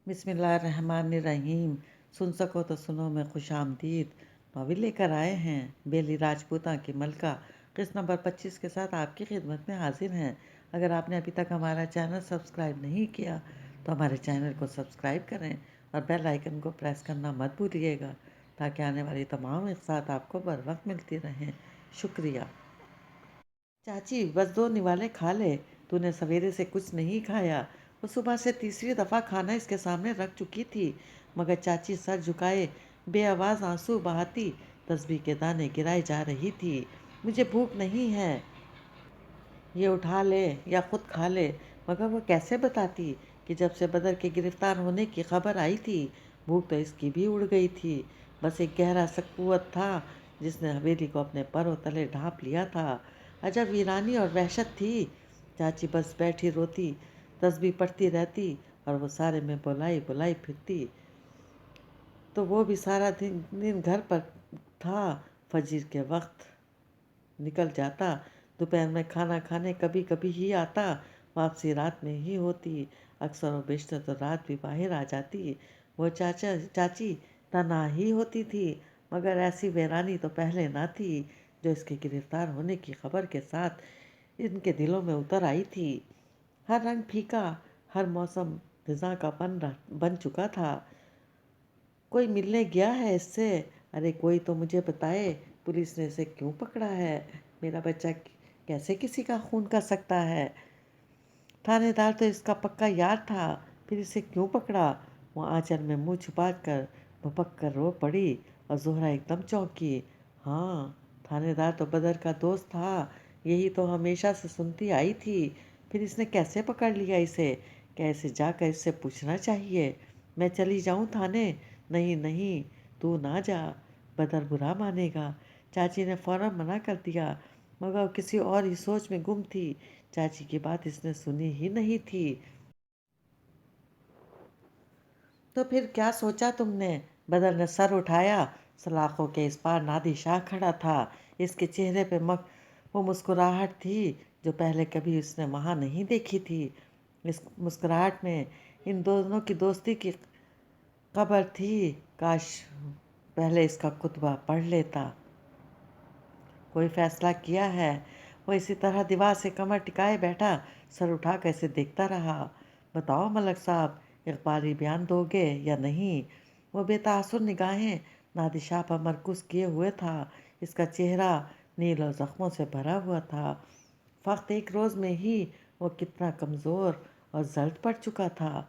بسم اللہ الرحمن الرحیم۔ سن سکو تو سنو میں خوش آمدید ناول لے کر آئے ہیں۔ بیلی راجپوتاں کی ملکہ قسط نمبر 25 کے ساتھ آپ کی خدمت میں حاضر ہیں۔ اگر آپ نے ابھی تک ہمارا چینل سبسکرائب نہیں کیا تو ہمارے چینل کو سبسکرائب کریں اور بیل آئیکن کو پریس کرنا مت بھولیے گا تاکہ آنے والی تمام اقساط آپ کو بر وقت ملتی رہیں۔ شکریہ۔ چاچی بس 2 نوالے کھا لے، تو نے سویرے سے کچھ نہیں کھایا۔ وہ صبح سے تیسری دفعہ کھانا اس کے سامنے رکھ چکی تھی، مگر چاچی سر جھکائے بے آواز آنسو بہاتی تسبیح کے دانے گرائے جا رہی تھی۔ مجھے بھوک نہیں ہے، یہ اٹھا لے یا خود کھا لے۔ مگر وہ کیسے بتاتی کہ جب سے بدر کے گرفتار ہونے کی خبر آئی تھی بھوک تو اس کی بھی اڑ گئی تھی۔ بس ایک گہرا سکوت تھا جس نے حویلی کو اپنے پروں تلے ڈھانپ لیا تھا۔ عجب ویرانی اور وحشت تھی۔ چاچی بس بیٹھی روتی، تسبیح پڑھتی رہتی اور وہ سارے میں بلائی بلائی پھرتی تو وہ بھی سارا دن گھر پر تھا۔ فجر کے وقت نکل جاتا، دوپہر میں کھانا کھانے کبھی کبھی ہی آتا، واپسی رات میں ہی ہوتی، اکثر و بیشتر تو رات بھی باہر آ جاتی۔ وہ چاچی تنہا ہی ہوتی تھی، مگر ایسی ویرانی تو پہلے نہ تھی جو اس کے گرفتار ہونے کی خبر کے ساتھ ان کے دلوں میں اتر آئی تھی۔ ہر رنگ پھیکا، ہر موسم خزاں کا بن چکا تھا۔ کوئی ملنے گیا ہے اس سے؟ ارے کوئی تو مجھے بتائے، پولیس نے اسے کیوں پکڑا ہے؟ میرا بچہ کیسے کسی کا خون کر سکتا ہے؟ تھانے دار تو اس کا پکا یار تھا، پھر اسے کیوں پکڑا؟ وہ آنچل میں منہ چھپا کر بھپک کر رو پڑی اور زہرا ایک دم چونکی۔ ہاں، تھانے دار تو بدر کا دوست تھا، یہی تو ہمیشہ سے سنتی آئی تھی، پھر اس نے کیسے پکڑ لیا اسے؟ کیسے جا کر اس سے پوچھنا چاہیے۔ میں چلی جاؤں تھانے؟ نہیں نہیں، تو نہ جا، بدر برا مانے گا۔ چاچی نے فوراً منع کر دیا، مگر وہ کسی اور ہی سوچ میں گم تھی۔ چاچی کی بات اس نے سنی ہی نہیں تھی۔ تو پھر کیا سوچا تم نے؟ بدر نے سر اٹھایا۔ سلاخوں کے اس پار نادی شاہ کھڑا تھا۔ اس کے چہرے پہ وہ مسکراہٹ تھی جو پہلے کبھی اس نے وہاں نہیں دیکھی تھی۔ اس مسکراہٹ میں ان دونوں کی دوستی کی خبر تھی۔ کاش پہلے اس کا خطبہ پڑھ لیتا۔ کوئی فیصلہ کیا ہے؟ وہ اسی طرح دیوار سے کمر ٹکائے بیٹھا سر اٹھا کر اسے دیکھتا رہا۔ بتاؤ ملک صاحب، اخباری بیان دو گے یا نہیں؟ وہ بے تاثر نگاہیں نادر شاہ پر مرکوز کیے ہوئے تھا۔ اس کا چہرہ نیل اور زخموں سے بھرا ہوا تھا۔ فقط ایک روز میں ہی وہ کتنا کمزور اور زرد پڑ چکا تھا۔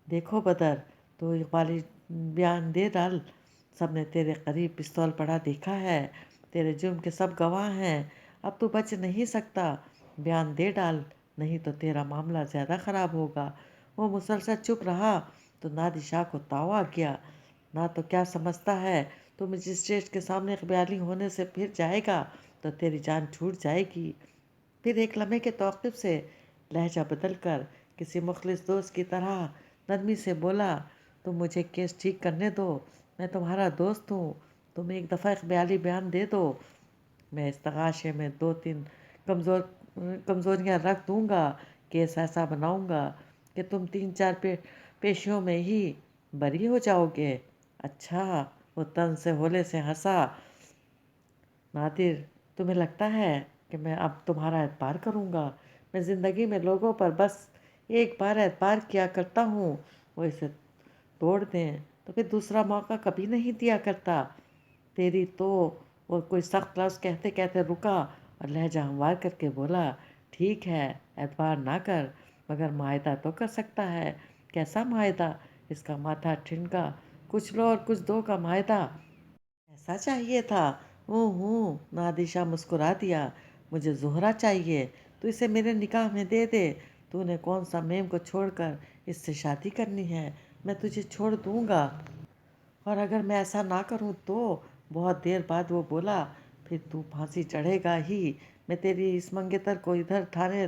دیکھو بدر، تو اقبالی بیان دے ڈال، سب نے تیرے قریب پستول پڑا دیکھا ہے، تیرے جرم کے سب گواہ ہیں، اب تو بچ نہیں سکتا، بیان دے ڈال، نہیں تو تیرا معاملہ زیادہ خراب ہوگا۔ وہ مسلسل چپ رہا تو نادر شاہ کو تاؤ آ گیا۔ نہ تو کیا سمجھتا ہے تو مجسٹریٹ کے سامنے اقبالی ہونے سے پھر جائے گا تو تیری جان چھوٹ جائے گی۔ پھر ایک لمحے کے توقف سے لہجہ بدل کر کسی مخلص دوست کی طرح نرمی سے بولا، تم مجھے کیس ٹھیک کرنے دو، میں تمہارا دوست ہوں، تم ایک دفعہ اقبالی بیان دے دو، میں اس تغاشے میں 2-3 کمزوریاں رکھ دوں گا، کیس ایسا بناؤں گا کہ تم 3-4 پیشیوں میں ہی بری ہو جاؤ گے۔ اچھا، وہ طنز سے ہولے سے ہنسا۔ نادر، تمہیں لگتا ہے کہ میں اب تمہارا اعتبار کروں گا؟ میں زندگی میں لوگوں پر بس ایک بار اعتبار کیا کرتا ہوں، وہ اسے توڑ دیں تو پھر دوسرا موقع کبھی نہیں دیا کرتا۔ تیری تو… وہ کوئی سخت لفظ کہتے کہتے رکا اور لہجہ ہموار کر کے بولا، ٹھیک ہے، اعتبار نہ کر، مگر معاہدہ تو کر سکتا ہے۔ کیسا معاہدہ؟ اس کا ماتھا ٹھنکا۔ کچھ لو اور کچھ دو کا معاہدہ؟ ایسا چاہیے تھا؟ ہوں، نادر شاہ مسکرا دیا۔ مجھے زہرا چاہیے، تو اسے میرے نکاح میں دے دے۔ تو نے کون سا میم کو چھوڑ کر اس سے شادی کرنی ہے؟ میں تجھے چھوڑ دوں گا، اور اگر میں ایسا نہ کروں تو… بہت دیر بعد وہ بولا، پھر تو پھانسی چڑھے گا ہی۔ میں تیری اس منگیتر کو ادھر تھانے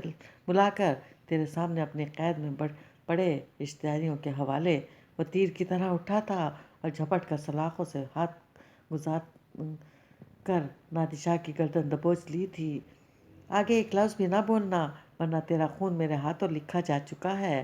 بلا کر تیرے سامنے اپنی قید میں پڑے اشتہاریوں کے حوالے… وہ تیر کی طرح اٹھا تھا اور جھپٹ کر سلاخوں سے ہاتھ گزار کر نادر شاہ کی گردن دبوچ لی تھی۔ آگے ایک لفظ بھی نہ بولنا، ورنہ تیرا خون میرے ہاتھوں لکھا جا چکا ہے۔